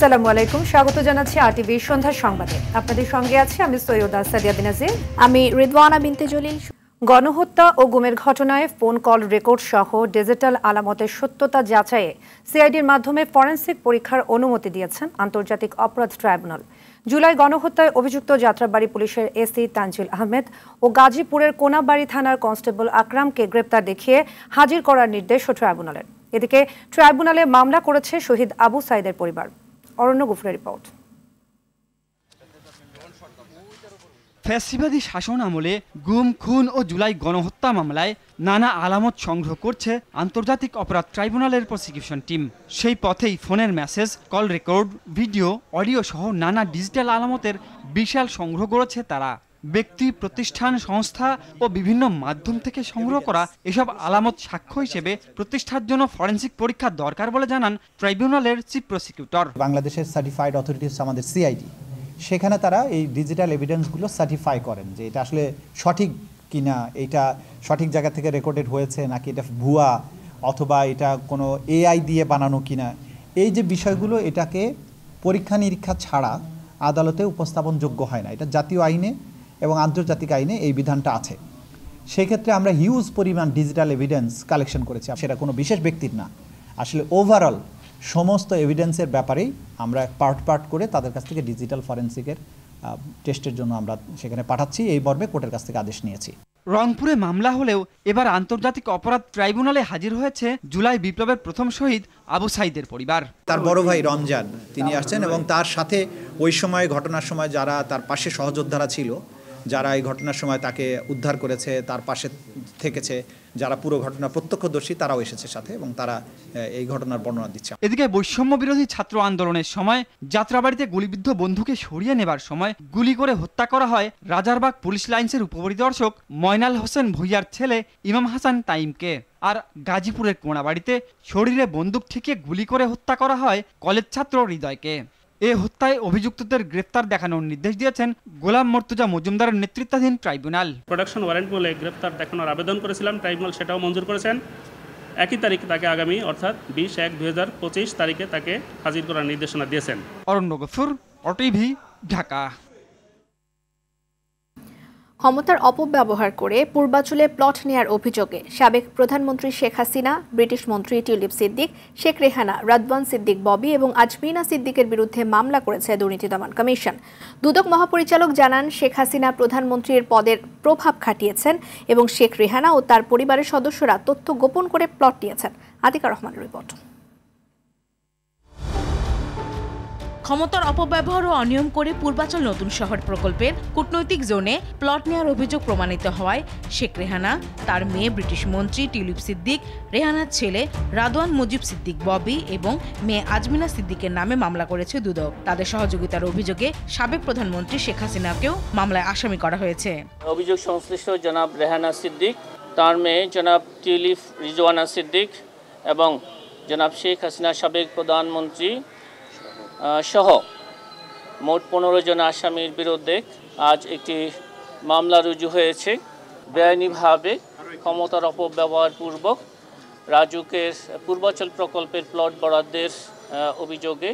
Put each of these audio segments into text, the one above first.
আসসালামু আলাইকুম, স্বাগত জানাচ্ছি আরটিভি সন্ধ্যার সংবাদে। আপনাদের সঙ্গে আছি আমি সৈয়দা সাদিয়া বিনাজির। আমি রিদওয়ানা বিনতে জলিল। গণহত্যা ও গুমের ঘটনায় ফোন কল রেকর্ড সহ ডিজিটাল আলামতের সত্যতা যাচাইয়ে সিআইডির মাধ্যমে ফরেনসিক পরীক্ষার অনুমতি দিয়েছেন আন্তর্জাতিক অপরাধ ট্রাইব্যুনাল। জুলাই গণহত্যায় অভিযুক্ত যাত্রাবাড়ী পুলিশের এসি তানজিল আহমেদ ও গাজীপুরের কোনাবাড়ী থানার কনস্টেবল আকরামকে গ্রেপ্তার দেখিয়ে হাজির করার নির্দেশ ট্রাইব্যুনালের। এদিকে ট্রাইব্যুনালে মামলা করেছে শহীদ আবু সাইদের পরিবার। অরণ্য গুফরের রিপোর্ট। ফ্যাসিবাদী শাসন আমলে গুম, খুন ও জুলাই গণহত্যা মামলায় নানা আলামত সংগ্রহ করছে আন্তর্জাতিক অপরাধ ট্রাইব্যুনালের প্রসিকিউশন টিম। সেই পথেই ফোনের message, call record, video, audio সহ নানা ডিজিটাল আলামতের বিশাল সংগ্রহ করেছে তারা। ব্যক্তি, প্রতিষ্ঠান, সংস্থা ও বিভিন্ন মাধ্যম থেকে সংগ্রহ করা এসব আলামত সাক্ষ্য হিসেবে প্রতিষ্ঠার জন্য ফরেনসিক পরীক্ষা দরকার বলে জানান ট্রাইব্যুনালের চিফ প্রসিকিউটর। বাংলাদেশের সার্টিফাইড অথরিটিস আমাদের সিআইডি, সেখানে তারা এই ডিজিটাল এভিডেন্সগুলো সার্টিফাই করেন যে এটা আসলে সঠিক কিনা, এটা সঠিক জায়গা থেকে রেকর্ডেড হয়েছে নাকি এটা ভুয়া, অথবা এটা কোনো এআই দিয়ে বানানো কিনা। এই যে বিষয়গুলো, এটাকে পরীক্ষা নিরীক্ষা ছাড়া আদালতে উপস্থাপনযোগ্য হয় না। এটা জাতীয় আইনে এবং আন্তর্জাতিক আইনে এই বিধানটা আছে। সেক্ষেত্রে আমরা হিউজ পরিমাণ ডিজিটাল এভিডেন্স কালেকশন করেছি। সেটা কোনো বিশেষ ব্যক্তির না, আসলে ওভারঅল সমস্ত এভিডেন্সের ব্যাপারেই আমরা পার্ট করে তাদের কাছ থেকে ডিজিটাল ফরেনসিকের টেস্টের জন্য আমরা সেখানে পাঠাচ্ছি। এই মর্মে কোর্টের কাছ থেকে আদেশ নিয়েছি। রংপুরে মামলা হলেও এবার আন্তর্জাতিক অপরাধ ট্রাইব্যুনালে হাজির হয়েছে জুলাই বিপ্লবের প্রথম শহীদ আবু সাইদের পরিবার। তার বড় ভাই রমজান তিনি আসছেন এবং তার সাথে ওই সময় ঘটনার সময় যারা তার পাশে সহযোদ্ধারা ছিল, যারা এই ঘটনার সময় তাকে উদ্ধার করেছে, তার পাশে থেকেছে, যারা পুরো ঘটনা প্রত্যক্ষদর্শী, তারাও এসেছে সাথে এবং তারা এই ঘটনার বর্ণনা দিচ্ছে। এদিকে বৈষম্য বিরোধী ছাত্র আন্দোলনের সময় যাত্রাবাড়িতে গুলিবিদ্ধ বন্ধুকে সরিয়ে নেবার সময় গুলি করে হত্যা করা হয় রাজারবাগ পুলিশ লাইন্সের উপপরিদর্শক ময়নাল হোসেন ভুইয়ার ছেলে ইমাম হাসান তাইমকে। আর গাজীপুরের কোনাবাড়িতে শরীরে বন্দুক ঠেকিয়ে গুলি করে হত্যা করা হয় কলেজ ছাত্র হৃদয়কে। এ হত্যায় অভিযুক্তদের গ্রেফতার দেখানোর নির্দেশ দিয়েছেন গোলাম মর্তুজা মজুমদারের নেতৃত্বাধীন ট্রাইব্যুনাল। প্রোডাকশন ওয়ারেন্ট বলে গ্রেফতার দেখানোর আবেদন করেছিলাম, ট্রাইব্যুনাল সেটাও মঞ্জুর করেছেন। একই তারিখে তাকে আগামী অর্থাৎ 20/1/2025 তারিখে তাকে হাজির করার নির্দেশনা দিয়েছেন। অরণ্য গফুর, আরটিভি, ঢাকা। ক্ষমতার অপব্যবহার করে পূর্বাঞ্চলে প্লট নেয়ার অভিযোগে সাবেক প্রধানমন্ত্রী শেখ হাসিনা, ব্রিটিশ মন্ত্রী টিউলিপ সিদ্দিক, শেখ রেহানা, রাদওয়ান সিদ্দিক ববি এবং আজমিনা সিদ্দিকের বিরুদ্ধে মামলা করেছে দুর্নীতি দমন কমিশন। দুদক মহাপরিচালক জানান, শেখ হাসিনা প্রধানমন্ত্রীর পদের প্রভাব খাটিয়েছেন এবং শেখ রেহানা ও তার পরিবারের সদস্যরা তথ্য গোপন করে প্লট নিয়েছেন। আতিকা রহমানের রিপোর্ট। ক্ষমতার অপব্যবহার ও অনিয়ম করে পূর্বাঞ্চল নতুন শহর প্রকল্পের কূটনৈতিক জোনে প্লট নেওয়ার অভিযোগ প্রমাণিত হওয়ায় শেখ রেহানা, তার মেয়ে ব্রিটিশ মন্ত্রী টিউলিপ সিদ্দিক, রেহানার ছেলে রাদওয়ান মুজিব সিদ্দিক ববি এবং মেয়ে আজমিনা সিদ্দিকের নামে মামলা করেছে দুদক। তাদের সহযোগিতার অভিযোগে সাবেক প্রধানমন্ত্রী শেখ হাসিনাকেও মামলায় আসামি করা হয়েছে। অভিযোগ সংশ্লিষ্ট জনাব রেহানা সিদ্দিক, তার মেয়ে জনাব টিউলিপ রিজওয়ানা সিদ্দিক এবং জনাব শেখ হাসিনা সাবেক প্রধানমন্ত্রী সহ মোট 15 জন আসামির বিরুদ্ধে আজ একটি মামলা রুজু হয়েছে। বেআইনিভাবে ক্ষমতার অপব্যবহার পূর্বক রাজুকের পূর্বাঞ্চল প্রকল্পের প্লট বরাদ্দের অভিযোগে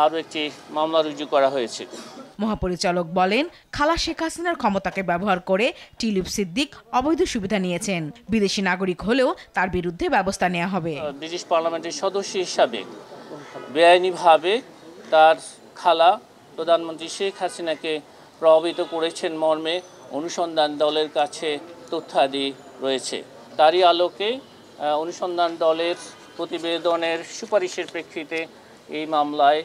আরও একটি মামলা রুজু করা হয়েছে। মহাপরিচালক বলেন, খালা শেখ হাসিনার ক্ষমতাকে ব্যবহার করে টিউলিপ সিদ্দিক অবৈধ সুবিধা নিয়েছেন। বিদেশি নাগরিক হলেও তার বিরুদ্ধে ব্যবস্থা নেওয়া হবে। ব্রিটিশ পার্লামেন্টের সদস্য হিসাবে বেআইনিভাবে তার খালা প্রধানমন্ত্রী শেখ হাসিনাকে প্রভাবিত করেছেন মর্মে অনুসন্ধান দলের কাছে তথ্যাদি রয়েছে। তারই আলোকে অনুসন্ধান দলের প্রতিবেদনের সুপারিশের প্রেক্ষিতে এই মামলায়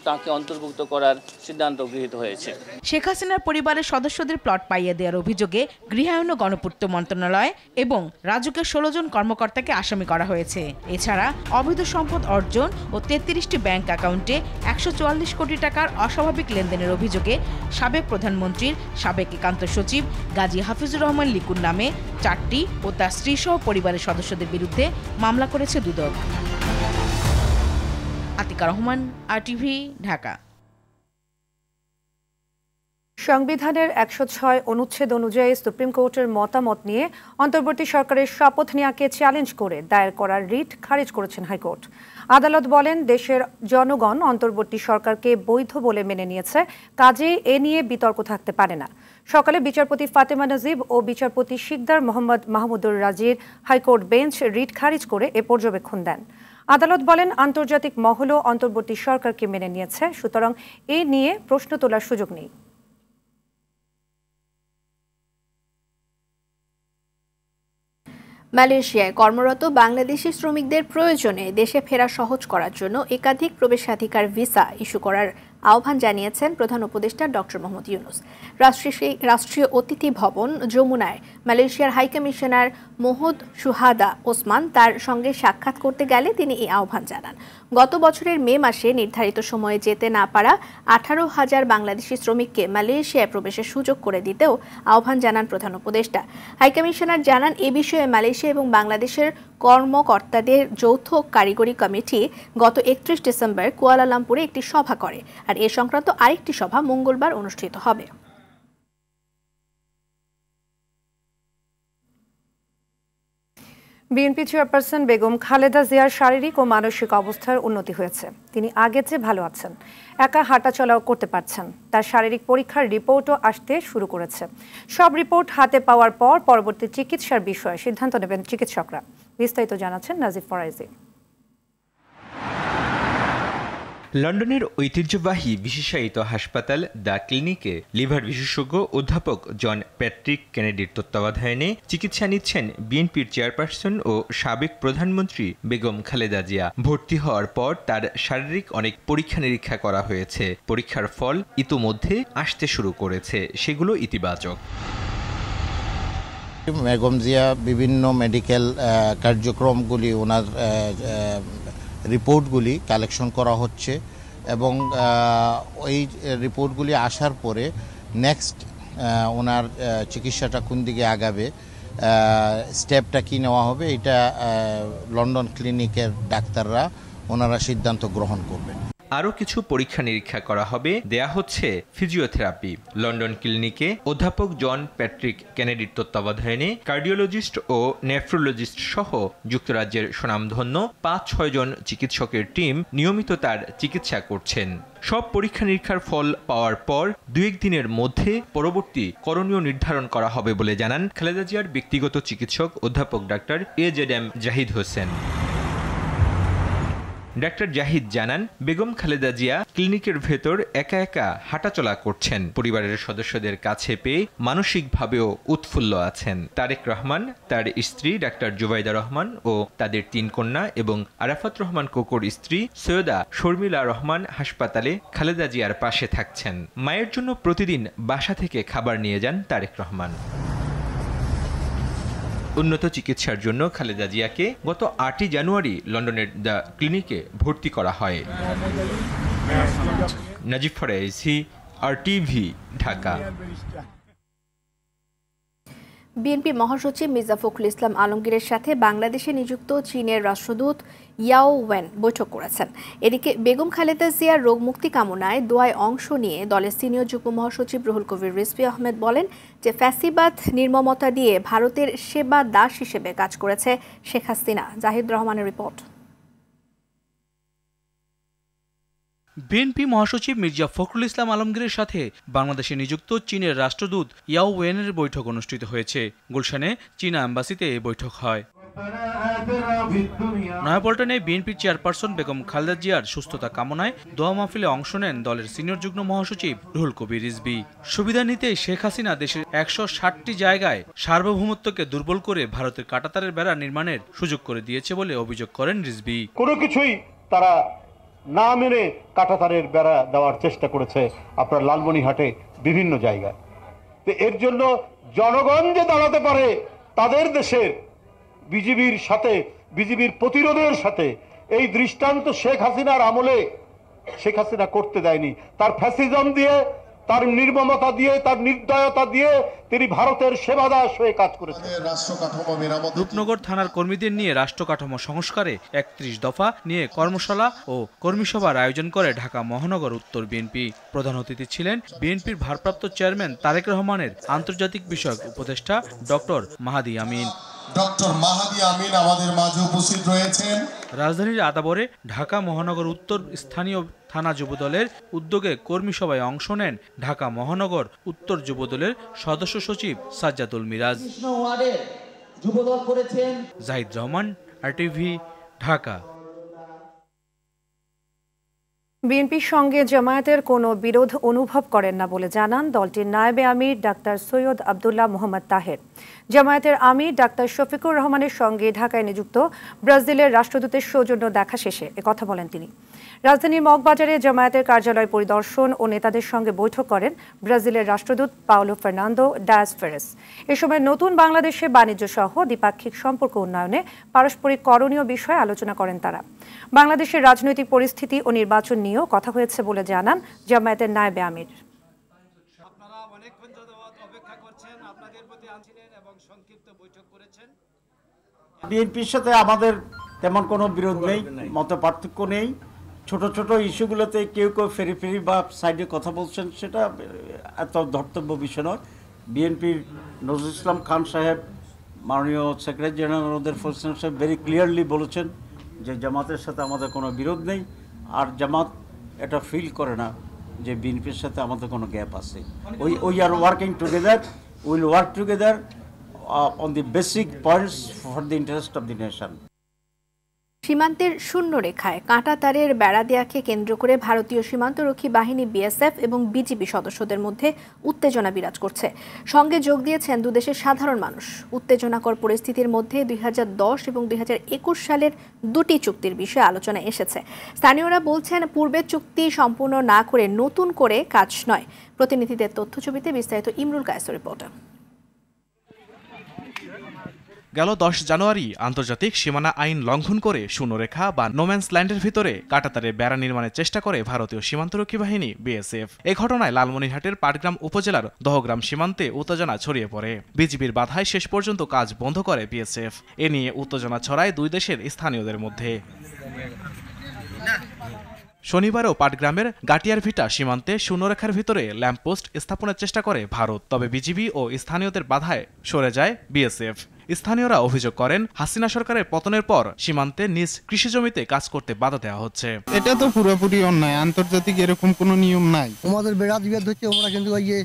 তাকে অন্তর্ভুক্ত করার সিদ্ধান্ত গৃহীত হয়েছে। শেখ হাসিনার পরিবারের সদস্যদের প্লট পাইয়ে দেওয়ার অভিযোগে গৃহায়ন ও গণপূর্ত মন্ত্রণালয় এবং রাজুকের 16 জন কর্মকর্তাকে আসামি করা হয়েছে। এছাড়া অবৈধ সম্পদ অর্জন ও 33টি ব্যাংক অ্যাকাউন্টে 144 কোটি টাকার অস্বাভাবিক লেনদেনের অভিযোগে সাবেক প্রধানমন্ত্রীর সাবেক একান্ত সচিব গাজী হাফিজুর রহমান লিকুর নামে 4টি ও তার স্ত্রীসহ পরিবারের সদস্যদের বিরুদ্ধে মামলা করেছে দুদক। আতিকা রহমান, আরটিভি, ঢাকা। সংবিধানের 106 অনুচ্ছেদ অনুযায়ী সুপ্রিম কোর্টের মতামত নিয়ে অন্তর্বর্তী সরকারের শপথ নেওয়াকে চ্যালেঞ্জ করে দায়ের করা রিট খারিজ করেছেন হাইকোর্ট। আদালত বলেন, দেশের জনগণ অন্তর্বর্তী সরকারকে বৈধ বলে মেনে নিয়েছে, কাজেই এ নিয়ে বিতর্ক থাকতে পারে না। সকালে বিচারপতি ফাতেমা নাজিব ও বিচারপতি শিকদার মোহাম্মদ মাহমুদুর রাজির হাইকোর্ট বেঞ্চ রিট খারিজ করে এ পর্যবেক্ষণ দেন। আদালত বলেন, আন্তর্জাতিক মহলও অন্তর্বর্তী সরকারকে মেনে নিয়েছে, সুতরাং এ নিয়ে প্রশ্ন তোলার সুযোগ নেই। মালয়েশিয়ায় কর্মরত বাংলাদেশি শ্রমিকদের প্রয়োজনে দেশে ফেরা সহজ করার জন্য একাধিক প্রবেশাধিকার ভিসা ইস্যু করার আহ্বান জানিয়েছেন প্রধান উপদেষ্টা ডক্টর মোহাম্মদ ইউনূস। রাষ্ট্রীয় অতিথি ভবন যমুনায় মালয়েশিয়ার হাইকমিশনার মোহাম্মদ সুহাদা ওসমান তার সঙ্গে সাক্ষাৎ করতে গেলে তিনি এই আহ্বান জানান। গত বছরের মে মাসে নির্ধারিত সময়ে যেতে না পারা 18,000 বাংলাদেশি শ্রমিককে মালয়েশিয়ায় প্রবেশের সুযোগ করে দিতেও আহ্বান জানান প্রধান উপদেষ্টা। হাইকমিশনার জানান, এ বিষয়ে মালয়েশিয়া এবং বাংলাদেশের কর্মকর্তাদের যৌথ কারিগরি কমিটি গত 31 ডিসেম্বর কুয়ালালামপুরে একটি সভা করে, আর এ সংক্রান্ত আরেকটি সভা মঙ্গলবার অনুষ্ঠিত হবে। বিএনপি চেয়ারপারসন বেগম খালেদা জিয়ার শারীরিক ও মানসিক অবস্থার উন্নতি হয়েছে। তিনি আগের চেয়ে ভালো আছেন, একা হাঁটাচলাও করতে পারছেন। তার শারীরিক পরীক্ষার রিপোর্টও আসতে শুরু করেছে। সব রিপোর্ট হাতে পাওয়ার পর পরবর্তী চিকিৎসার বিষয়ে সিদ্ধান্ত নেবেন চিকিৎসকরা। বিস্তারিত জানাচ্ছেন নাজিব ফরাইজি। লন্ডনের ঐতিহ্যবাহী বিশেষায়িত হাসপাতাল দ্য ক্লিনিকে লিভার বিশেষজ্ঞ অধ্যাপক জন প্যাট্রিক কেনেডির তত্ত্বাবধানে চিকিৎসা নিচ্ছেন বিএনপির চেয়ারপারসন ও সাবেক প্রধানমন্ত্রী বেগম খালেদা জিয়া। ভর্তি হওয়ার পর তার শারীরিক অনেক পরীক্ষা নিরীক্ষা করা হয়েছে। পরীক্ষার ফল ইতোমধ্যে আসতে শুরু করেছে, সেগুলো ইতিবাচক। বেগম জিয়া বিভিন্ন মেডিকেল কার্যক্রমগুলি ওনার রিপোর্টগুলি কালেকশন করা হচ্ছে এবং ওই রিপোর্টগুলি আসার পরে নেক্সট ওনার চিকিৎসাটা কোন দিকে আগাবে, স্টেপটা কি নেওয়া হবে, এটা লন্ডন ক্লিনিকের ডাক্তাররা ওনারা সিদ্ধান্ত গ্রহণ করবেন। আরও কিছু পরীক্ষা নিরীক্ষা করা হবে, দেয়া হচ্ছে ফিজিওথেরাপি। লন্ডন ক্লিনিকে অধ্যাপক জন প্যাট্রিক কেনেডির তত্ত্বাবধানে কার্ডিওলজিস্ট ও নেফ্রোলজিস্ট সহ যুক্তরাজ্যের সুনামধন্য 5-6 জন চিকিৎসকের টিম নিয়মিত তার চিকিৎসা করছেন। সব পরীক্ষা নিরীক্ষার ফল পাওয়ার পর 2-1 দিনের মধ্যে পরবর্তী করণীয় নির্ধারণ করা হবে বলে জানান খালেদা জিয়ার ব্যক্তিগত চিকিৎসক অধ্যাপক doctor AZM Zahid Hossain. Doctor Zahid জানান, বেগম খালেদা জিয়া ক্লিনিকের ভেতর একা একা হাঁটাচলা করছেন। পরিবারের সদস্যদের কাছে পেয়ে মানসিকভাবেও উৎফুল্ল আছেন। তারেক রহমান, তার স্ত্রী ডাক্তার জুবাইদা রহমান ও তাদের 3 কন্যা এবং আরাফাত রহমান কোকোর স্ত্রী সৈয়দা শর্মিলা রহমান হাসপাতালে খালেদা জিয়ার পাশে থাকছেন। মায়ের জন্য প্রতিদিন বাসা থেকে খাবার নিয়ে যান তারেক রহমান। উন্নত চিকিৎসার জন্য খালেদা জিয়াকে গত 8 জানুয়ারি লন্ডনের দ্য ক্লিনিকে ভর্তি করা হয়। নাজিব ফরাইজি, RTV, ঢাকা। বিএনপি মহাসচিব মির্জা ফখরুল ইসলাম আলমগীরের সাথে বাংলাদেশে নিযুক্ত চীনের রাষ্ট্রদূত ইয়াও ওয়েন বৈঠক করেছেন। এদিকে বেগম খালেদা জিয়ার রোগ মুক্তি কামনায় দোয়ায় অংশ নিয়ে দলের সিনিয়র যুগ্ম মহাসচিব রুহুল কবির রিজভী আহমেদ বলেন যে ফ্যাসিবাদ নির্মমতা দিয়ে ভারতের সেবা দাস হিসেবে কাজ করেছে শেখ হাসিনা। জাহিদ রহমানের রিপোর্ট। বিএনপি মহাসচিব মির্জা ফখরুল ইসলাম আলমগীরের সাথে বাংলাদেশে নিযুক্ত চীনের রাষ্ট্রদূত ইয়াও ওয়েনের বৈঠক অনুষ্ঠিত হয়েছে। গুলশানে চীনা এম্বাসিতে এই বৈঠক হয়। নয়াপল্টনে বিএনপির চেয়ারপারসন বেগম খালেদা জিয়ার সুস্থতা কামনায় দোয়া মাহফিলে অংশ নেন দলের সিনিয়র যুগ্ম মহাসচিব রুহুল কবির রিজভী। সুবিধা নিতে শেখ হাসিনা দেশের 160টি জায়গায় সার্বভৌমত্বকে দুর্বল করে ভারতের কাঁটাতারের বেড়া নির্মাণের সুযোগ করে দিয়েছে বলে অভিযোগ করেন রিজভী। কোনো কিছুই তারা না মেনে কাঁটাতারের বেড়া দেওয়ার চেষ্টা করেছে আপনার লালমনিরহাটে বিভিন্ন জায়গায়। তো এর জন্য জনগণ যে দাঁড়াতে পারে তাদের দেশের বিজিবির সাথে, বিজিবির প্রতিরোধের সাথে, এই দৃষ্টান্ত শেখ হাসিনার আমলে শেখ হাসিনা করতে দেয়নি। তার ফ্যাসিজম দিয়ে, তার নির্মমতা দিয়ে, তার নির্দয়তা দিয়ে তিনি ভারতের সেবাদাস হয়ে কাজ করেছেন। রূপনগর থানার কর্মীদের নিয়ে রাষ্ট্র কাঠামো সংস্কারে 31 দফা নিয়ে কর্মশালা ও কর্মীসভার আয়োজন করে ঢাকা মহানগর উত্তর বিএনপি। প্রধান অতিথি ছিলেন বিএনপির ভারপ্রাপ্ত চেয়ারম্যান তারেক রহমানের আন্তর্জাতিক বিষয়ক উপদেষ্টা ডক্টর মাহাদি আমিন। ডক্টর মাহাদি আমিন আমাদের মাঝে উপস্থিত রয়েছেন। রাজধানীর আদাবরে ঢাকা মহানগর উত্তর স্থানীয় থানা যুবদলের উদ্যোগে কর্মী সভায় অংশ নেন ঢাকা মহানগর উত্তর যুবদলের সদস্য সচিব সাজ্জাদুল মিরাজ। জাহিদ রহমান, RTV, ঢাকা। বিএনপির সঙ্গে জামায়াতের কোনো বিরোধ অনুভব করেন না বলে জানান দলটির নায়েবে আমির ডাক্তার সৈয়দ আব্দুল্লাহ মোহাম্মদ তাহের। জামায়াতের আমির ডাক্তার শফিকুর রহমানের সঙ্গে ঢাকায় নিযুক্ত ব্রাজিলের রাষ্ট্রদূতের সৌজন্য দেখা শেষে একথা বলেন তিনি। রাজধানীর মগবাজারে জামায়াতের কার্যালয় পরিদর্শন ও নেতাদের সঙ্গে বৈঠক করেন ব্রাজিলের রাষ্ট্রদূত পাওলো ফার্নান্দো ডায়াস ফেরেস। এ সময় নতুন বাংলাদেশে বাণিজ্য সহ দ্বিপাক্ষিক সম্পর্ক উন্নয়নে পারস্পরিক করণীয় বিষয়ে আলোচনা করেন তারা। বাংলাদেশের রাজনৈতিক পরিস্থিতি ও নির্বাচন নিয়েও কথা হয়েছে বলে জানান জামায়াতের নায়েবে আমির। বিএনপির সাথে আমাদের তেমন কোনো বিরোধ নেই, মত পার্থক্য নেই। ছোট ছোট ইস্যুগুলোতে কেউ কেউ ফেরি ফেরি বা সাইডে কথা বলছেন, সেটা এত ধর্তব্য বিষয় নয়। বিএনপির নজরুল ইসলাম খান সাহেব, মাননীয় সেক্রেটারি জেনারেল ওদের ফোর্সেন সাহেব ভেরি ক্লিয়ারলি বলেছেন যে জামাতের সাথে আমাদের কোনো বিরোধ নেই, আর জামাত এটা ফিল করে না যে বিএনপির সাথে আমাদের কোনো গ্যাপ আছে। We are working together, will work together on the basic points for the interest of the nation. সীমান্তের শূন্য রেখায় কাঁটা তারের বেড়া দেয়াকে কেন্দ্র করে ভারতীয় সীমান্তরক্ষী বাহিনী BSF এবং বিজিবি সদস্যদের মধ্যে উত্তেজনা বিরাজ করছে। সঙ্গে যোগ দিয়েছেন দুদেশের সাধারণ মানুষ। উত্তেজনাকর পরিস্থিতির মধ্যে 2010 এবং 2021 সালের দুটি চুক্তির বিষয়ে আলোচনা এসেছে। স্থানীয়রা বলছেন পূর্বের চুক্তি সম্পূর্ণ না করে নতুন করে কাজ নয়। প্রতিনিধিদের তথ্যছবিতে বিস্তারিত ইমরুল কায়েসের রিপোর্ট। গেল 10 জানুয়ারি আন্তর্জাতিক সীমানা আইন লঙ্ঘন করে শূন্যরেখা বা নোম্যান্স ল্যান্ডের ভিতরে কাঁটাতারে বেড়া নির্মাণের চেষ্টা করে ভারতীয় সীমান্তরক্ষী বাহিনী BSF। এই ঘটনায় লালমনিরহাটের পাটগ্রাম উপজেলার দহগ্রাম সীমান্তে উত্তেজনা ছড়িয়ে পড়ে। বিজিবির বাধায় শেষ পর্যন্ত কাজ বন্ধ করে BSF। এ নিয়ে উত্তেজনা ছড়ায় দুই দেশের স্থানীয়দের মধ্যে। শনিবারও পাটগ্রামের গাটিয়ারভিটা সীমান্তে শূন্যরেখার ভিতরে ল্যাম্পপোস্ট স্থাপনের চেষ্টা করে ভারত, তবে বিজিবি ও স্থানীয়দের বাধায় সরে যায় BSF। স্থানীয়রা অভিযোগ করেন হাসিনা সরকারের পতনের পর সীমান্তে নিজ কৃষি জমিতে কাজ করতে বাধা দেওয়া হচ্ছে। এটা তো পুরোপুরি অন্যায়, আন্তর্জাতিক এরকম কোনো নিয়ম নাই। আমাদের বেড়া দিবে হচ্ছে, ওরা কিন্তু ওই যে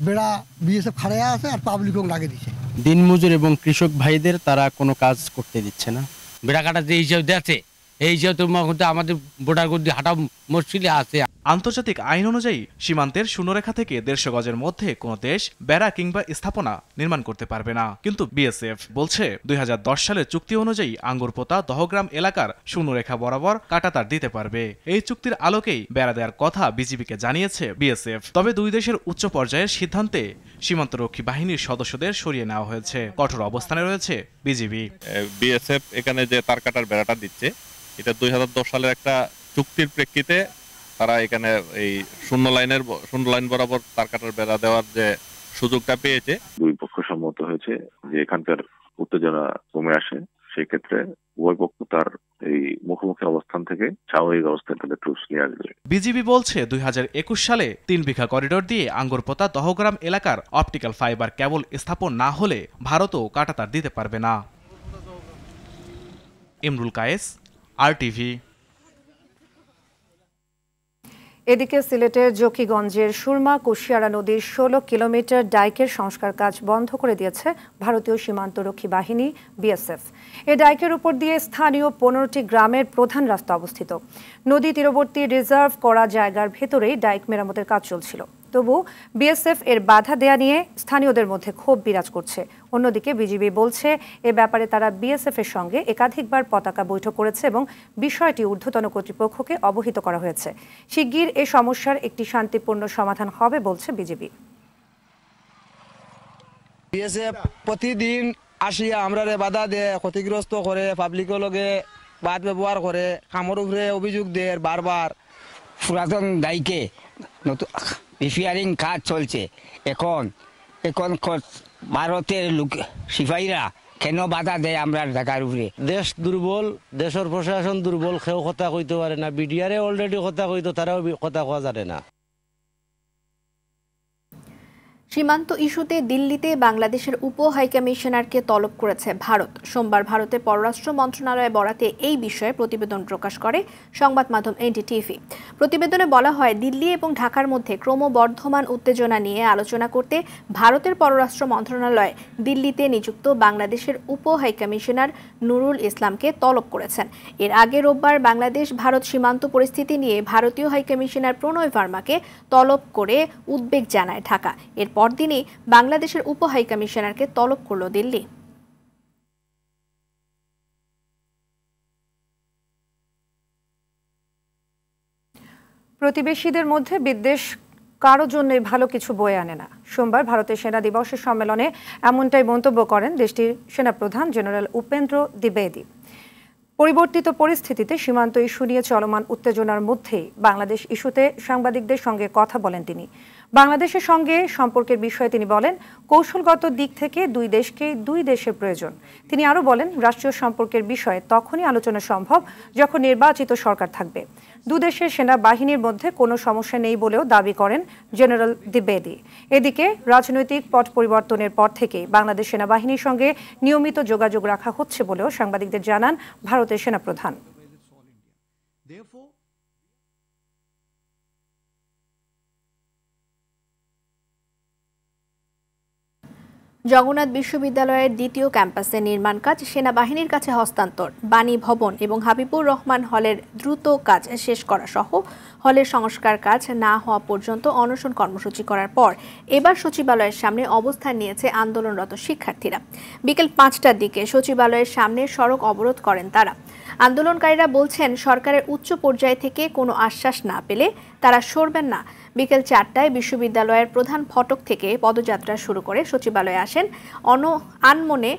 বেড়া BSF খাড়াইয়া আছে আর পাবলিকও লাগিয়ে দিচ্ছে। দিনমজুর এবং কৃষক ভাইদের তারা কোনো কাজ করতে দিচ্ছে না। বেড়া কাটা যে হিসাব দিচ্ছে এই যে আমাদের বোর্ডার গদি হাঁটা মুশকিলে আছে। আন্তর্জাতিক আইন অনুযায়ী সীমান্তের শূন্যরেখা থেকে 150 গজের মধ্যে কোনো দেশ বেড়া কিংবা স্থাপনা নির্মাণ করতে পারবে না। কিন্তু BSF বলছে 2010 সালের চুক্তি অনুযায়ী আঙ্গুরপোতা দহগ্রাম এলাকার শূন্যরেখা বরাবর কাঁটাতার দিতে পারবে। এই চুক্তির আলোকেই বেড়া দেওয়ার কথা বিজিবিকে জানিয়েছে BSF। তবে দুই দেশের উচ্চ পর্যায়ের সিদ্ধান্তে সীমান্তরক্ষী বাহিনীর সদস্যদের সরিয়ে নেওয়া হয়েছে। কঠোর অবস্থানে রয়েছে বিজিবি। BSF এখানে যে তার কাটার বেড়াটা দিচ্ছে, এটা 2010 সালের একটা চুক্তির প্রেক্ষিতে তারা এখানে এই শূন্য লাইন বরাবর তার কাটার বেড়া দেওয়ার যে সুযোগটা পেয়েছে। দুই পক্ষ সম্মত হয়েছে যে এখানকার উত্তেজনা কমে আসে, সেই ক্ষেত্রে উভয় পক্ষ তার এই মুখোমুখি অবস্থান থেকে স্বাভাবিক অবস্থায় তাদের ট্রুপস নিয়ে আসবে। বিজিবি বলছে 2021 সালে 3 বিঘা করিডোর দিয়ে আঙ্গুরপোতা দহগ্রাম এলাকার অপটিক্যাল ফাইবার কেবল স্থাপন না হলে ভারতও কাঁটাতার দিতে পারবে না। ইমরুল কায়েস, RTV। এদিকে সিলেটের জকিগঞ্জের সুরমা কুশিয়ারা নদীর 16 কিলোমিটার ডাইকের সংস্কার কাজ বন্ধ করে দিয়েছে ভারতীয় সীমান্তরক্ষী বাহিনী BSF। এ ডাইকের উপর দিয়ে স্থানীয় 15টি গ্রামের প্রধান রাস্তা অবস্থিত। নদী তীরবর্তী রিজার্ভ করা জায়গার ভেতরেই ডাইক মেরামতের কাজ চলছিল। তবু BSF এর বাধা দেয়া নিয়ে স্থানীয়দের মধ্যে ক্ষোভ বিরাজ করছে। অন্যদিকে বিজিবি বলছে এ ব্যাপারে তারা BSF এর সঙ্গে একাধিকবার পতাকা বৈঠক করেছে এবং বিষয়টি ঊর্ধ্বতন কর্তৃপক্ষকে অবহিত করা হয়েছে। শিগগির এই সমস্যার একটি শান্তিপূর্ণ সমাধান হবে বলছে বিজিবি। BSF প্রতিদিন আসিয়া আমরা বাধা দেয়, ক্ষতিগ্রস্ত করে, পাবলিকের লগে বাদ ব্যবহার করে, কামর উপরে অভিযোগ দেয় বারবার। পুরাতন দায়ীকে নতুন রিপেয়ারিং কাজ চলছে। এখন ভারতের লোক সিপাহীরা কেন বাধা দেয় আমরা ঢাকার উপরে? দেশ দুর্বল, দেশের প্রশাসন দুর্বল, কেউ কথা কইতে পারে না। বিডিআরে অলরেডি কথা কইতো, তারাও কথা কোয়া জানে না। সীমান্ত ইস্যুতে দিল্লিতে বাংলাদেশের উপ হাইকমিশনারকে তলব করেছে ভারত। সোমবার ভারতের পররাষ্ট্র মন্ত্রণালয় বরাতে এই বিষয়ে প্রতিবেদন প্রকাশ করে সংবাদ মাধ্যম এনডিটিভি। প্রতিবেদনে বলা হয়, দিল্লি এবং ঢাকার মধ্যে ক্রমবর্ধমান উত্তেজনা নিয়ে আলোচনা করতে ভারতের পররাষ্ট্র মন্ত্রণালয় দিল্লিতে নিযুক্ত বাংলাদেশের উপ হাইকমিশনার নুরুল ইসলামকে তলব করেছেন। এর আগে রোববার বাংলাদেশ ভারত সীমান্ত পরিস্থিতি নিয়ে ভারতীয় হাইকমিশনার প্রণয় ভার্মাকে তলব করে উদ্বেগ জানায় ঢাকা। এর পরদিনই বাংলাদেশের উপ হাইকমিশনারকে তলব করল দিল্লি। প্রতিবেশীদের মধ্যে বিদ্বেষ কারো জন্যই ভালো কিছু বয়ে আনে না। সোমবার ভারতের সেনা দিবসের সম্মেলনে এমনটাই মন্তব্য করেন দেশটির সেনাপ্রধান জেনারেল উপেন্দ্র দ্বিবেদী। পরিবর্তিত পরিস্থিতিতে সীমান্ত ইস্যু নিয়ে চলমান উত্তেজনার মধ্যেই বাংলাদেশ ইস্যুতে সাংবাদিকদের সঙ্গে কথা বলেন তিনি। বাংলাদেশের সঙ্গে সম্পর্কের বিষয়ে তিনি বলেন, কৌশলগত দিক থেকে দুই দেশের প্রয়োজন। তিনি আরও বলেন, রাষ্ট্রীয় সম্পর্কের বিষয়ে তখনই আলোচনা সম্ভব যখন নির্বাচিত সরকার থাকবে। দুদেশের সেনাবাহিনীর মধ্যে কোনো সমস্যা নেই বলেও দাবি করেন জেনারেল দ্বিবেদী। এদিকে রাজনৈতিক পট পরিবর্তনের পর থেকে বাংলাদেশ সেনাবাহিনীর সঙ্গে নিয়মিত যোগাযোগ রাখা হচ্ছে বলেও সাংবাদিকদের জানান ভারতের সেনাপ্রধান। জগন্নাথ বিশ্ববিদ্যালয়ের দ্বিতীয় ক্যাম্পাসের নির্মাণ কাজ সেনাবাহিনীর কাছে হস্তান্তর, বাণী ভবন এবং হাবিবুর রহমান হলের দ্রুত কাজ শেষ করা সহ হলের সংস্কার কাজ না হওয়া পর্যন্ত অনশন কর্মসূচি করার পর এবার সচিবালয়ের সামনে অবস্থান নিয়েছে আন্দোলনরত শিক্ষার্থীরা। বিকেল 5টার দিকে সচিবালয়ের সামনে সড়ক অবরোধ করেন তারা। আন্দোলনকারীরা বলছেন, সরকারের উচ্চ পর্যায় থেকে কোনো আশ্বাস না পেলে তারা সরবেন না। বিকেল 4টায় বিশ্ববিদ্যালয়ের প্রধান ফটক থেকে পদযাত্রা শুরু করে সচিবালয়ে আসেন অনশনে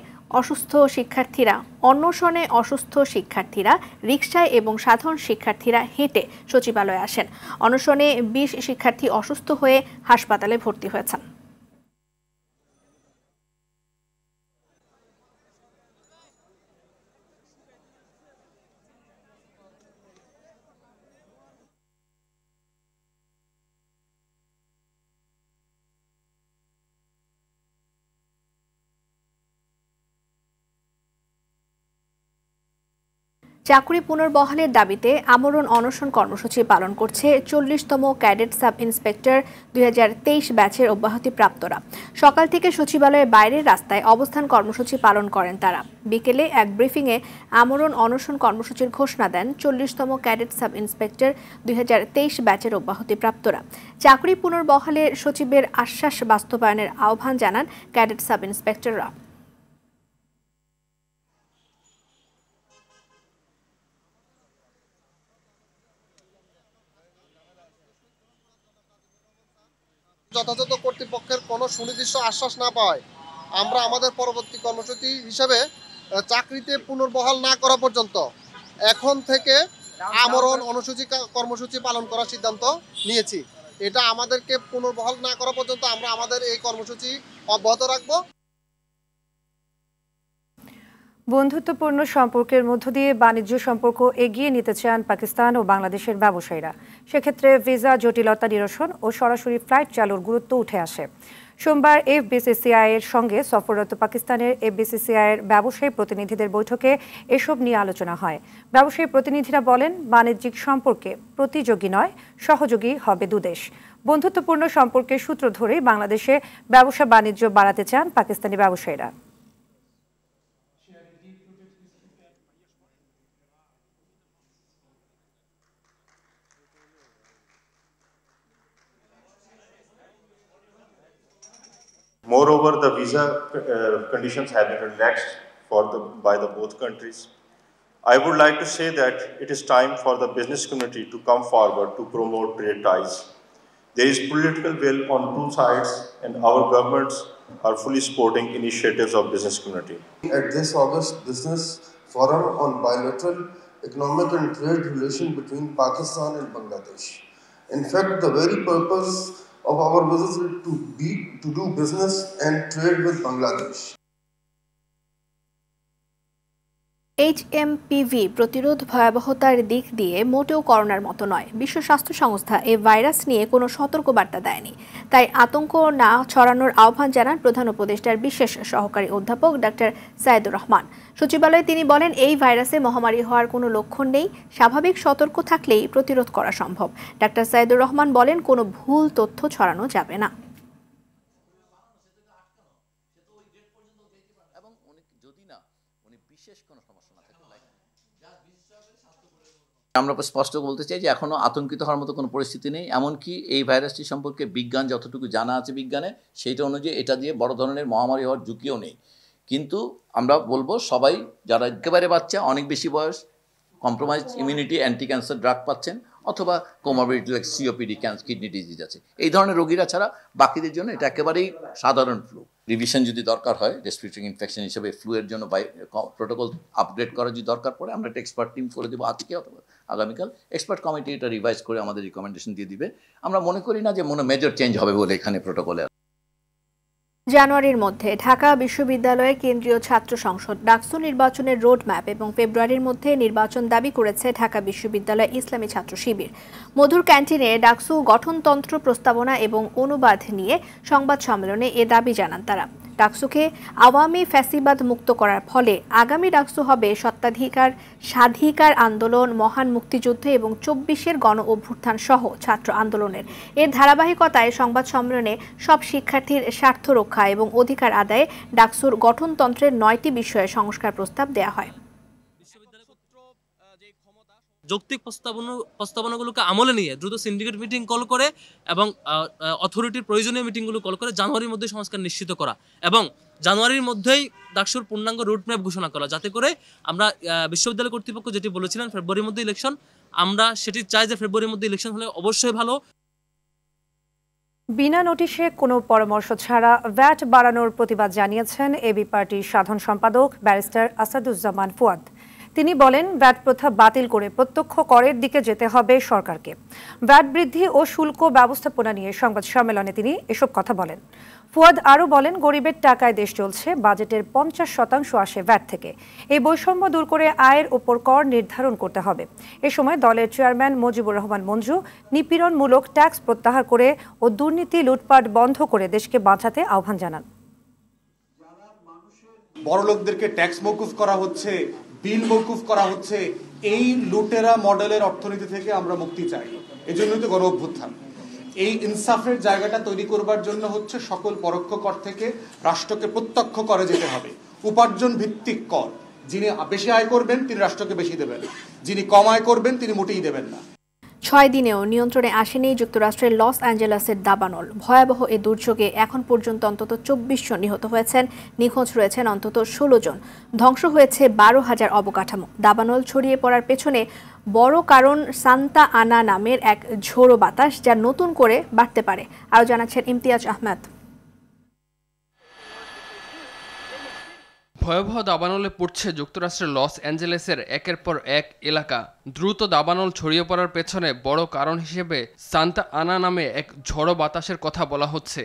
অসুস্থ শিক্ষার্থীরা রিকশায় এবং সাধারণ শিক্ষার্থীরা হেঁটে সচিবালয়ে আসেন। অনশনে 20 শিক্ষার্থী অসুস্থ হয়ে হাসপাতালে ভর্তি হয়েছেন। চাকরি পুনর্বহালের দাবিতে আমরণ অনশন কর্মসূচি পালন করছে 40তম ক্যাডেট সাব ইন্সপেক্টর 2023 ব্যাচের অব্যাহতিপ্রাপ্তরা। সকাল থেকে সচিবালয়ের বাইরের রাস্তায় অবস্থান কর্মসূচি পালন করেন তারা। বিকেলে এক ব্রিফিংয়ে আমরণ অনশন কর্মসূচির ঘোষণা দেন 40তম ক্যাডেট সাব ইন্সপেক্টর 2023 ব্যাচের অব্যাহতিপ্রাপ্তরা। চাকরি পুনর্বহালের সচিবের আশ্বাস বাস্তবায়নের আহ্বান জানান ক্যাডেট সাব ইন্সপেক্টররা। যথাযথ কর্তৃপক্ষের কোনো সুনির্দিষ্ট আশ্বাস না পাওয়ায় আমরা আমাদের পরবর্তী কর্মসূচি হিসেবে চাকরিতে পুনর্বহাল না করা পর্যন্ত এখন থেকে আমরণ কর্মসূচি পালন করার সিদ্ধান্ত নিয়েছি। এটা আমাদেরকে পুনর্বহাল না করা পর্যন্ত আমরা আমাদের এই কর্মসূচি অব্যাহত রাখব। বন্ধুত্বপূর্ণ সম্পর্কের মধ্য দিয়ে বাণিজ্য সম্পর্ক এগিয়ে নিতে চান পাকিস্তান ও বাংলাদেশের ব্যবসায়ীরা। সেক্ষেত্রে ভিসা জটিলতা নিরসন ও সরাসরি ফ্লাইট চালুর গুরুত্ব উঠে আসে। সোমবার এফবিসিসিআই এর সঙ্গে সফররত পাকিস্তানের এফবিসিসিআই এর ব্যবসায়ী প্রতিনিধিদের বৈঠকে এসব নিয়ে আলোচনা হয়। ব্যবসায়ী প্রতিনিধিরা বলেন, বাণিজ্যিক সম্পর্কে প্রতিযোগী নয়, সহযোগী হবে দুদেশ। বন্ধুত্বপূর্ণ সম্পর্কের সূত্র ধরেই বাংলাদেশে ব্যবসা বাণিজ্য বাড়াতে চান পাকিস্তানি ব্যবসায়ীরা। Moreover, the visa conditions have been relaxed by both countries. I would like to say that it is time for the business community to come forward to promote trade ties. There is political will on two sides, and our governments are fully supporting initiatives of business community. At this August Business Forum on bilateral economic and trade relation between Pakistan and Bangladesh. In fact, the very purpose of our visit to do business and trade with Bangladesh. HMPV প্রতিরোধ ভয়াবহতার দিক দিয়ে মোটেও করোনার মতো নয়। বিশ্ব স্বাস্থ্য সংস্থা এই ভাইরাস নিয়ে কোনো সতর্কবার্তা দেয়নি, তাই আতঙ্ক না ছড়ানোর আহ্বান জানান প্রধান উপদেষ্টার বিশেষ সহকারী অধ্যাপক ডাক্তার সাইদুর রহমান। সচিবালয়ে তিনি বলেন, এই ভাইরাসে মহামারী হওয়ার কোনো লক্ষণ নেই, স্বাভাবিক সতর্ক থাকলেই প্রতিরোধ করা সম্ভব। ডাক্তার সাইদুর রহমান বলেন, কোনো ভুল তথ্য ছড়ানো যাবে না। আমরা স্পষ্ট বলতে চাই যে এখনো আতঙ্কিত হওয়ার মতো কোনো পরিস্থিতি নেই। এমনকি এই ভাইরাসটি সম্পর্কে বিজ্ঞান যতটুকু জানা আছে বিজ্ঞানে, সেইটা অনুযায়ী এটা দিয়ে বড় ধরনের মহামারী হওয়ার ঝুঁকিও নেই। কিন্তু আমরা বলবো সবাই যারা একেবারে বাচ্চা, অনেক বেশি বয়স, compromise immunity, anti cancer drug পাচ্ছেন, অথবা comorbidity like COPD, kidney disease আছে, এই ধরনের রোগীরা ছাড়া বাকিদের জন্য এটা একেবারেই সাধারণ ফ্লু। রিভিশন যদি দরকার হয় রেসপিরেটরি ইনফেকশন হিসেবে ফ্লু এর জন্য প্রোটোকল আপগ্রেড করা যদি দরকার পড়ে, আমরা একটা এক্সপার্ট টিম করে দেবো আজকে অথবা আগামীকাল। এক্সপার্ট কমিটি এটা রিভাইজ করে আমাদের রিকমেন্ডেশন দিয়ে দিবে। আমরা মনে করি না যে মেজর চেঞ্জ হবে বলে এখানে প্রোটোকলে। জানুয়ারির মধ্যে ঢাকা বিশ্ববিদ্যালয়ের কেন্দ্রীয় ছাত্র সংসদ ডাকসু নির্বাচনের রোডম্যাপ এবং ফেব্রুয়ারির মধ্যে নির্বাচন দাবি করেছে ঢাকা বিশ্ববিদ্যালয় ইসলামী ছাত্র শিবির। মধুর ক্যান্টিনে ডাকসু গঠনতন্ত্র প্রস্তাবনা এবং অনুবাদ নিয়ে সংবাদ সম্মেলনে এ দাবি জানান তারা। ডাকসুকে আওয়ামী ফ্যাসিবাদ মুক্ত করার ফলে আগামী ডাকসু হবে স্বাধিকার আন্দোলন, মহান মুক্তিযুদ্ধ এবং 24-এর গণ অভ্যুত্থান সহ ছাত্র আন্দোলনের। এর ধারাবাহিকতায় সংবাদ সম্মেলনে সব শিক্ষার্থীর স্বার্থ রক্ষা এবং অধিকার আদায়ে ডাকসুর গঠনতন্ত্রের 9টি বিষয়ে সংস্কার প্রস্তাব দেওয়া হয়। যৌক্তিক প্রস্তাবনাগুলোকে আমলে নিয়ে দ্রুত সিন্ডিকেট মিটিং কল করে এবং অথরিটির প্রয়োজনীয় মিটিংগুলো কল করে জানুয়ারির মধ্যে সংস্কার নিশ্চিত করা এবং জানুয়ারির মধ্যেই ডাকসুর পূর্ণাঙ্গ রুটম্যাপ ঘোষণা করা, যাতে করে আমরা বিশ্ববিদ্যালয় কর্তৃপক্ষ যেটি বলেছিলেন ফেব্রুয়ারির মধ্যে ইলেকশন, আমরা সেটি চাই যে ফেব্রুয়ারির মধ্যে ইলেকশন হলে অবশ্যই ভালো। বিনা নোটিশে কোনো পরামর্শ ছাড়া ভ্যাট বাড়ানোর প্রতিবাদ জানিয়েছেন এবি পার্টির সাধারণ সম্পাদক ব্যারিস্টার আসাদুজ্জামান ফুয়াদ। তিনি বলেন, ভ্যাট প্রথা বাতিল করে প্রত্যক্ষ করের দিকে যেতে হবে সরকারকে। ভ্যাট বৃদ্ধি ও শুল্ক ব্যবস্থাপনা নিয়ে সংবাদ সম্মেলনে তিনি এসব কথা বলেন। ফুয়াদ আরও বলেন, গরিবের টাকায় দেশ চলছে, বাজেটের 50% আসে ভ্যাট থেকে। এই বৈষম্য দূর করে আয়ের ওপর কর নির্ধারণ করতে হবে। এ সময় দলের চেয়ারম্যান মুজিবুর রহমান মঞ্জু নিপীড়নমূলক ট্যাক্স প্রত্যাহার করে ও দুর্নীতি লুটপাট বন্ধ করে দেশকে বাঁচাতে আহ্বান জানান। বড়লোকদেরকে ট্যাক্স মওকুফ করা হচ্ছে, বিল মওকুফ করা হচ্ছে, এই লুটেরা মডেলের অর্থনীতি থেকে আমরা মুক্তি চাই। এজন্যই তো গণ অভ্যুত্থান। এই ইনসাফের জায়গাটা তৈরি করবার জন্য হচ্ছে সকল পরোক্ষ কর থেকে রাষ্ট্রকে প্রত্যক্ষ করে যেতে হবে। উপার্জন ভিত্তিক কর, যিনি বেশি আয় করবেন তিনি রাষ্ট্রকে বেশি দেবেন, যিনি কম আয় করবেন তিনি মোটেই দেবেন না। 6 দিনেও নিয়ন্ত্রণে আসেনি যুক্তরাষ্ট্রের লস অ্যাঞ্জেলেসের দাবানল। ভয়াবহ এ দুর্যোগে এখন পর্যন্ত অন্তত 24 জন নিহত হয়েছেন, নিখোঁজ রয়েছেন অন্তত 16 জন। ধ্বংস হয়েছে 12,000 অবকাঠামো। দাবানল ছড়িয়ে পড়ার পেছনে বড় কারণ সান্তা আনা নামের এক ঝোড়ো বাতাস, যা নতুন করে বাড়তে পারে। আরও জানাচ্ছেন ইমতিয়াজ আহমেদ। ভয়াবহ দাবানলে পড়ছে যুক্তরাষ্ট্রের লস অ্যাঞ্জেলেসের একের পর এক এলাকা। দ্রুত দাবানল ছড়িয়ে পড়ার পেছনে বড় কারণ হিসেবে সান্তা আনা নামে এক ঝড়ো বাতাসের কথা বলা হচ্ছে।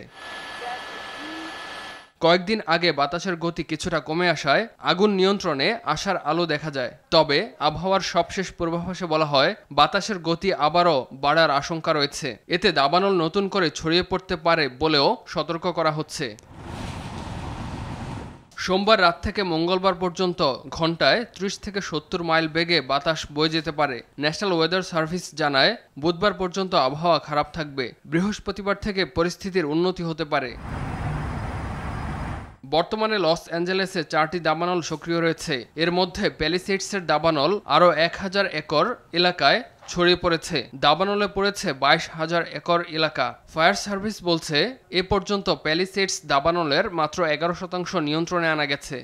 কয়েকদিন আগে বাতাসের গতি কিছুটা কমে আসায় আগুন নিয়ন্ত্রণে আসার আলো দেখা যায়। তবে আবহাওয়ার সবশেষ পূর্বাভাসে বলা হয়, বাতাসের গতি আবারও বাড়ার আশঙ্কা রয়েছে। এতে দাবানল নতুন করে ছড়িয়ে পড়তে পারে বলেও সতর্ক করা হচ্ছে। সোমবার রাত থেকে মঙ্গলবার পর্যন্ত ঘন্টায় 30 থেকে 70 মাইল বেগে বাতাস বয়ে যেতে পারে। ন্যাশনাল ওয়েদার সার্ভিস জানায়, বুধবার পর্যন্ত আবহাওয়া খারাপ থাকবে। বৃহস্পতিবার থেকে পরিস্থিতির উন্নতি হতে পারে। বর্তমানে লস অ্যাঞ্জেলেসে 4টি দাবানল সক্রিয় রয়েছে। এর মধ্যে প্যালিসেডসের দাবানল আরও 1000 একর এলাকায় ছড়িয়ে পড়েছে। দাবানলে পড়েছে 22,000 একর এলাকা। ফায়ার সার্ভিস বলছে, এ পর্যন্ত প্যালিসেডস দাবানলের মাত্র 11% নিয়ন্ত্রণে আনা গেছে।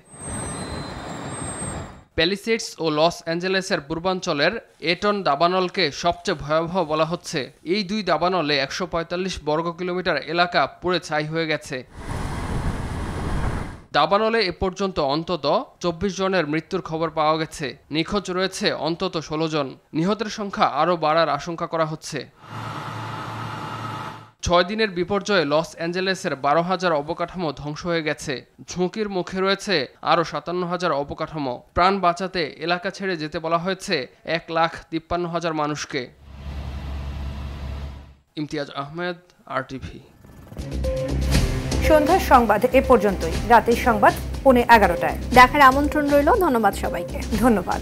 প্যালিসেডস ও লস অ্যাঞ্জেলেসের পূর্বাঞ্চলের এটন দাবানলকে সবচেয়ে ভয়াবহ বলা হচ্ছে। এই দুই দাবানলে 145 বর্গ কিলোমিটার এলাকা পুড়ে ছাই হয়ে গেছে। দাবানলে এ পর্যন্ত অন্তত 24 জনের মৃত্যুর খবর পাওয়া গেছে। নিখোঁজ রয়েছে অন্তত 16 জন। নিহতের সংখ্যা আরও বাড়ার আশঙ্কা করা হচ্ছে। 6 দিনের বিপর্যয়ে লস অ্যাঞ্জেলেসের 12,000 অবকাঠামো ধ্বংস হয়ে গেছে। ঝুঁকির মুখে রয়েছে আরও 57,000 অবকাঠামো। প্রাণ বাঁচাতে এলাকা ছেড়ে যেতে বলা হয়েছে 1,53,000 মানুষকে। ইমতিয়াজ আহমেদ, RTV। সন্ধ্যার সংবাদ এ পর্যন্তই। রাতের সংবাদ 11:15টায় দেখার আমন্ত্রণ রইল। ধন্যবাদ সবাইকে। ধন্যবাদ।